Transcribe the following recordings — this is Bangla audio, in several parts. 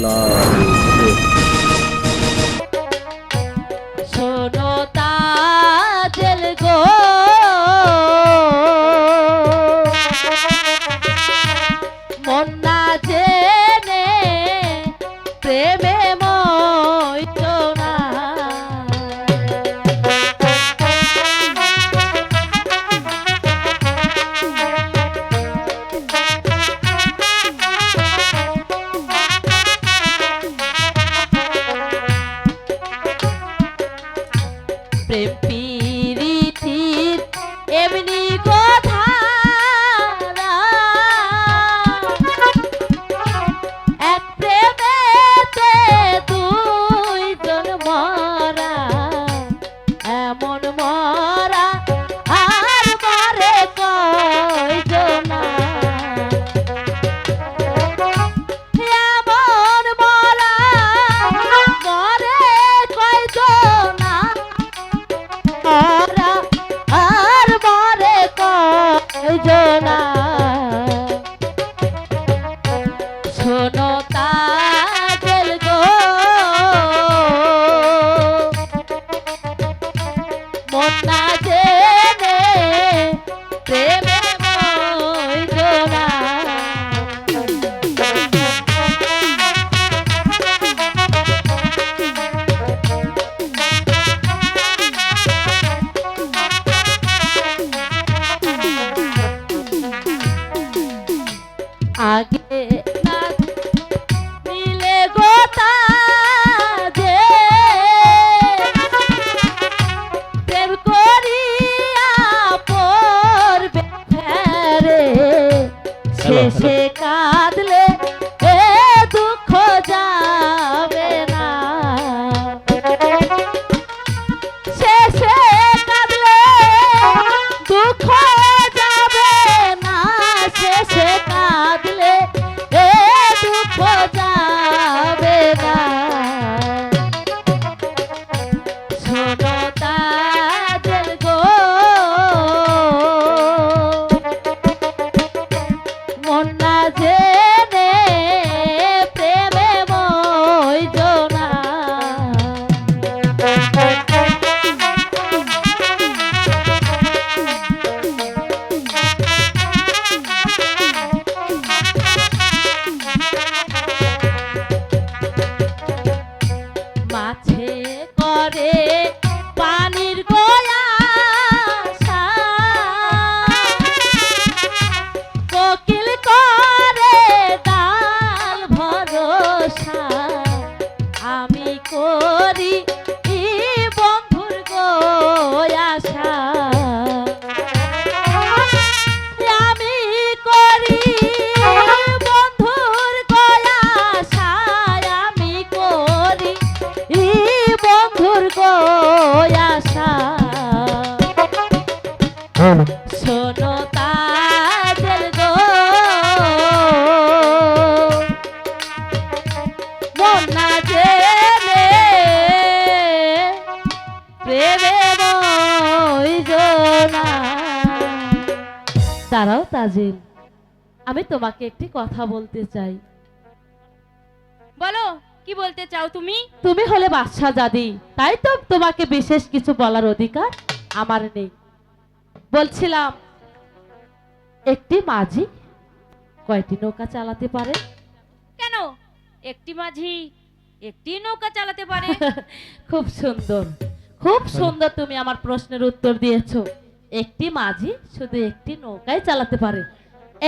লাগছে। শোনো তাজেল গো, মন না জেনে প্রেমে মইত না। প্রেম প্রীতির এমনি কথা এক প্রেমেতে দুইজন মরা, এমন মরা আর মারে কয়জনা, এমন মরা মরে কয়জনা আর মরে কয়জনা। শোনো তাজেল গো, মন না জেনে প্রেমে মইজনা। আগে না মিলে গো তাজে, প্রেম করিয়া পড়বে ফেরে, শেষে কাঁদলে এ দুঃখ যাবে না, শেষে কাঁদলে দুঃখ যাবে না, শেষে কাঁদলে এ দুঃখ যাবে না। শোনো তাজেল গো, মন না জেনে প্রেমে মইজনা। মাছে করে পানির গোয়াশা, কোকিল করে ডাল ভরসা, আমি করি বন্ধুর গোয়াশা, আমি করি বন্ধুর গোয়াশা, আমি করি বন্ধুর গোয়াশা। শোনো তাজেল গো, মন না জেনে প্রেমে মইজনা। দাঁড়াও তাজেল, আমি তোমাকে একটি কথা বলতে চাই। বলো, কি বলতে চাও তুমি? তুমি হলে বাদশা জাদি, তাই তো তোমাকে বিশেষ কিছু বলার অধিকার আমার নেই। বলছিলাম, একটি মাঝি কয়টি নৌকা চালাতে পারে? কেন একটি মাঝি একটি নৌকা চালাতে পারে? খুব সুন্দর, খুব সুন্দর তুমি আমার প্রশ্নের উত্তর দিয়েছো। একটি মাঝি শুধু একটি নৌকাই চালাতে পারে।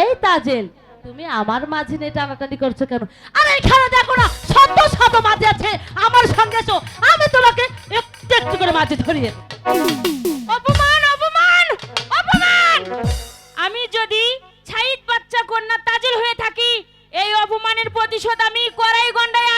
এই তাজেল, তুমি আমার মাঝি নিয়ে টানাটানি করছো কেন? আরে এখানে দেখো না, শত শত মাঝি আছে আমার সঙ্গে, এসো, আমি তোমাকে একটু একটু করে মাঝি ধরিয়ে দেব। অপমান অপমান অপমান! আমি যদি ছাইদ বাচ্চা কন্যা তাজেল হয়ে থাকি, এই অপমানের প্রতিশোধ আমি কড়াই গন্ডায়